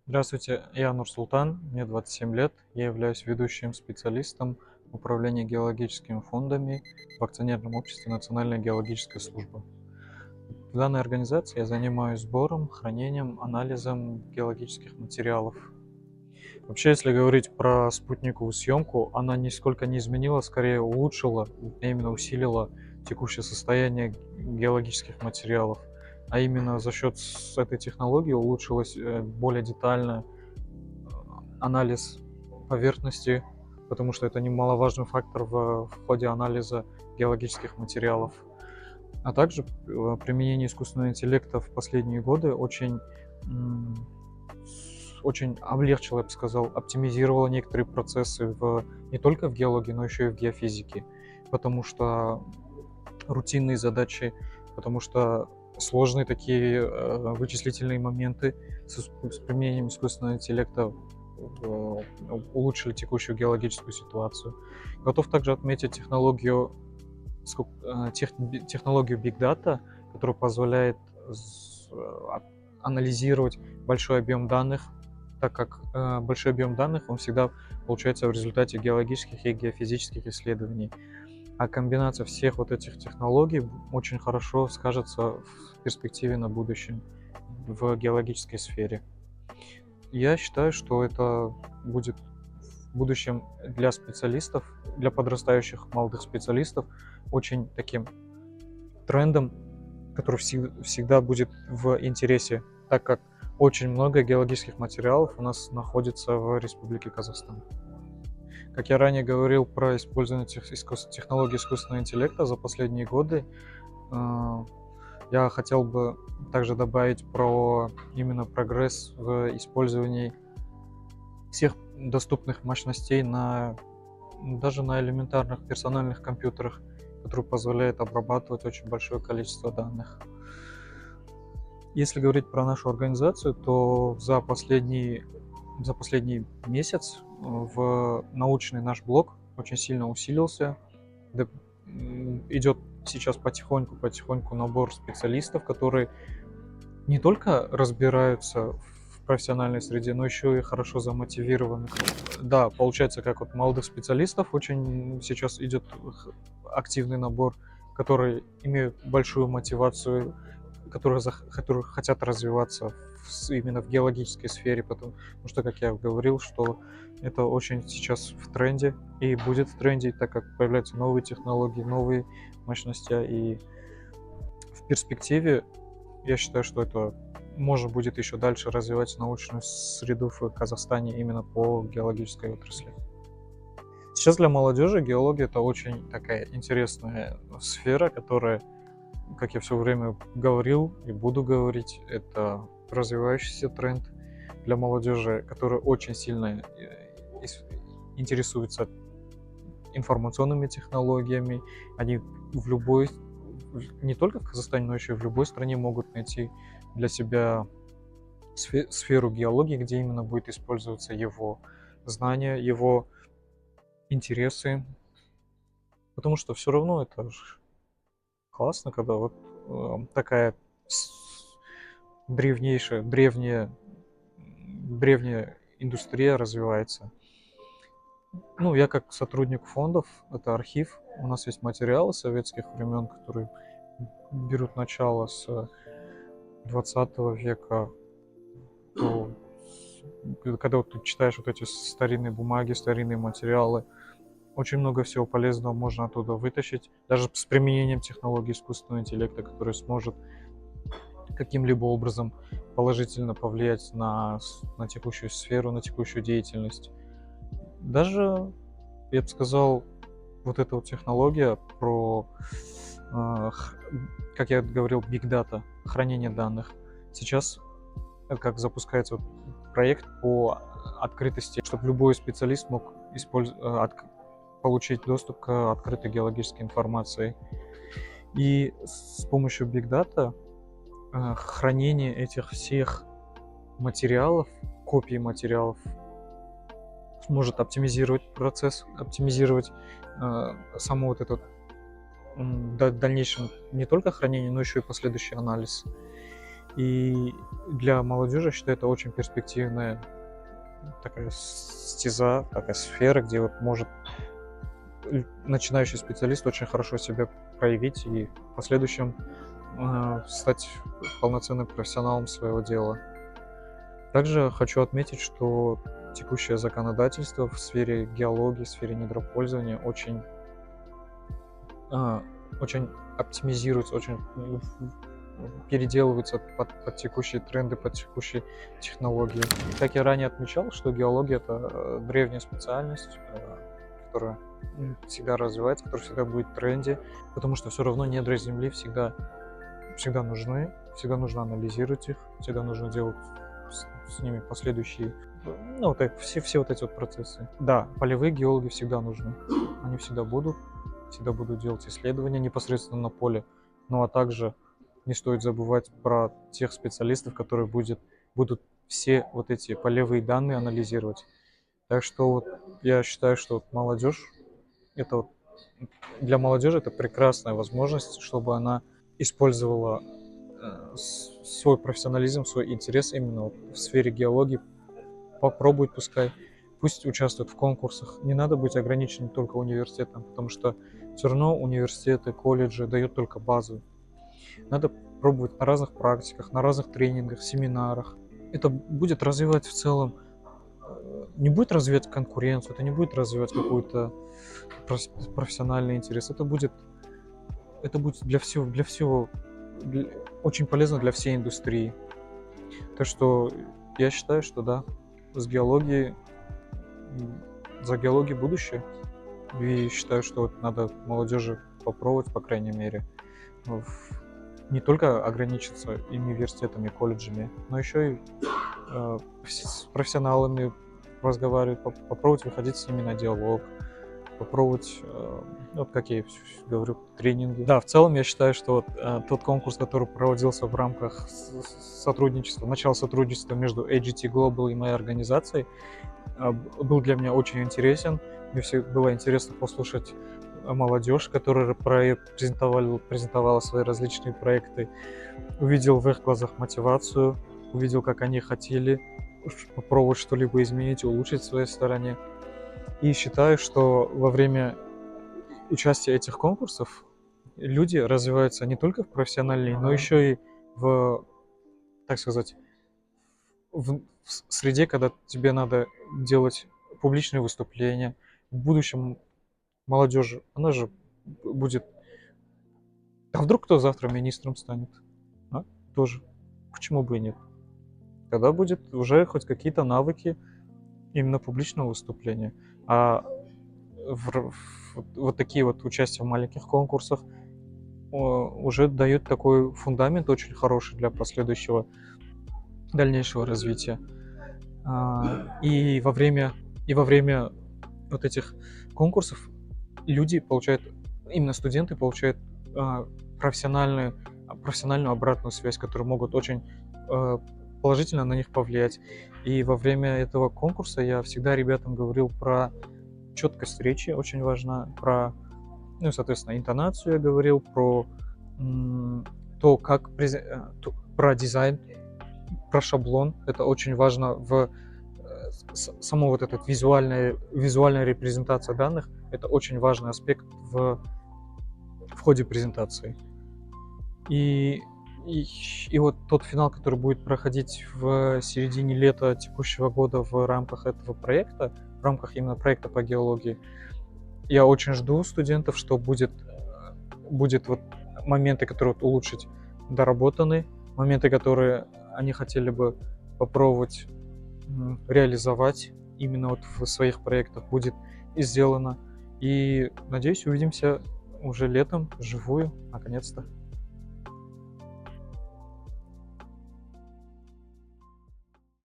Здравствуйте, я Нурсултан, мне 27 лет, я являюсь ведущим специалистом управления геологическими фондами в акционерном обществе Национальная геологическая служба. В данной организации я занимаюсь сбором, хранением, анализом геологических материалов. Вообще, если говорить про спутниковую съемку, она нисколько не изменила, скорее улучшила, именно усилила текущее состояние геологических материалов. А именно за счет этой технологии улучшилось более детальное анализ поверхности, потому что это немаловажный фактор в ходе анализа геологических материалов. А также применение искусственного интеллекта в последние годы очень облегчило, я бы сказал, оптимизировало некоторые процессы не только в геологии, но еще и в геофизике. Потому что рутинные задачи, потому что сложные такие вычислительные моменты с применением искусственного интеллекта улучшили текущую геологическую ситуацию. Готов также отметить технологию Big Data, которая позволяет анализировать большой объем данных, так как большой объем данных, он всегда получается в результате геологических и геофизических исследований. А комбинация всех вот этих технологий очень хорошо скажется в перспективе на будущем в геологической сфере. Я считаю, что это будет в будущем для специалистов, для подрастающих молодых специалистов очень таким трендом, который всегда будет в интересе, так как очень много геологических материалов у нас находится в Республике Казахстан. Как я ранее говорил про использование технологий искусственного интеллекта за последние годы, я хотел бы также добавить про именно прогресс в использовании всех доступных мощностей даже на элементарных персональных компьютерах, которые позволяют обрабатывать очень большое количество данных. Если говорить про нашу организацию, то за последний месяц в научный наш блок очень сильно усилился. Идет сейчас потихоньку набор специалистов, которые не только разбираются в профессиональной среде, но еще и хорошо замотивированы. Да, получается, как вот молодых специалистов очень сейчас идет активный набор, которые имеют большую мотивацию, которые хотят развиваться именно в геологической сфере, потому что, как я говорил, что это очень сейчас в тренде и будет в тренде, так как появляются новые технологии, новые мощности, и в перспективе я считаю, что это можно будет еще дальше развивать научную среду в Казахстане именно по геологической отрасли. Сейчас для молодежи геология — это очень такая интересная сфера, которая, как я все время говорил и буду говорить, это развивающийся тренд для молодежи, которая очень сильно интересуется информационными технологиями. Они не только в Казахстане, но еще и в любой стране могут найти для себя сферу геологии, где именно будет использоваться его знания, его интересы. Потому что все равно это классно, когда вот такая древняя индустрия развивается. Ну, я как сотрудник фондов, это архив, у нас есть материалы советских времен, которые берут начало с 20 века. Когда вот ты читаешь вот эти старинные бумаги, старинные материалы, очень много всего полезного можно оттуда вытащить, даже с применением технологий искусственного интеллекта, который сможет каким-либо образом положительно повлиять на текущую сферу, на текущую деятельность. Даже, я бы сказал, вот эта вот технология как я говорил, Big Data, хранение данных. Сейчас как запускается проект по открытости, чтобы любой специалист мог получить доступ к открытой геологической информации. И с помощью Big Data хранение этих всех материалов, копий материалов, сможет оптимизировать процесс, оптимизировать само вот это дальнейшем не только хранение, но еще и последующий анализ. И для молодежи, я считаю, это очень перспективная такая стеза, такая сфера, где вот может начинающий специалист очень хорошо себя проявить и в последующем стать полноценным профессионалом своего дела. Также хочу отметить, что текущее законодательство в сфере геологии, в сфере недропользования а, очень оптимизируется, очень переделывается под текущие тренды, под текущие технологии. Как я ранее отмечал, что геология — это древняя специальность, которая всегда развивается, которая всегда будет в тренде, потому что все равно недра Земли всегда нужны, всегда нужно анализировать их, всегда нужно делать с ними последующие, ну, вот все вот эти вот процессы. Да, полевые геологи всегда нужны, они всегда будут делать исследования непосредственно на поле, ну а также не стоит забывать про тех специалистов, которые будут все вот эти полевые данные анализировать. Так что вот я считаю, что вот это вот для молодежи это прекрасная возможность, чтобы она использовала свой профессионализм, свой интерес именно вот в сфере геологии, попробует пусть участвует в конкурсах. Не надо быть ограниченным только университетом, потому что все равно университеты, колледжи дают только базу. Надо пробовать на разных практиках, на разных тренингах, семинарах. Это будет развивать в целом, не будет развивать конкуренцию, это не будет развивать какой-то профессиональный интерес. Это будет очень полезно для всей индустрии. Так что я считаю, что да, за геологией будущее. И считаю, что вот надо молодежи попробовать, по крайней мере, не только ограничиться университетами, колледжами, но еще и с профессионалами разговаривать, попробовать выходить с ними на диалог, попробовать, вот как я говорю, тренинги. Да, в целом я считаю, что вот тот конкурс, который проводился в рамках начала сотрудничества между AGT Global и моей организацией, был для меня очень интересен. Мне было интересно послушать молодежь, которая презентовала свои различные проекты. Увидел в их глазах мотивацию, увидел, как они хотели попробовать что-либо изменить, улучшить в своей стороне. И считаю, что во время участия этих конкурсов люди развиваются не только в профессиональной, но еще и так сказать, в среде, когда тебе надо делать публичные выступления. В будущем молодежь, она же будет... А вдруг кто завтра министром станет? Тоже. Почему бы и нет? Тогда будет уже хоть какие-то навыки именно публичного выступления. А вот такие вот участия в маленьких конкурсах уже дают такой фундамент очень хороший для последующего дальнейшего развития. И во время вот этих конкурсов именно студенты получают профессиональную обратную связь, которую могут очень положительно на них повлиять. И во время этого конкурса я всегда ребятам говорил про четкость речи, очень важна, соответственно, интонацию я говорил, про про дизайн, про шаблон. Это очень важно само вот эта визуальная репрезентация данных. Это очень важный аспект в ходе презентации. И вот тот финал, который будет проходить в середине лета текущего года в рамках этого проекта, в рамках именно проекта по геологии, я очень жду студентов, что будет вот моменты, которые улучшить, доработаны, моменты, которые они хотели бы попробовать реализовать именно вот в своих проектах, будет и сделано. И надеюсь, увидимся уже летом вживую, наконец-то.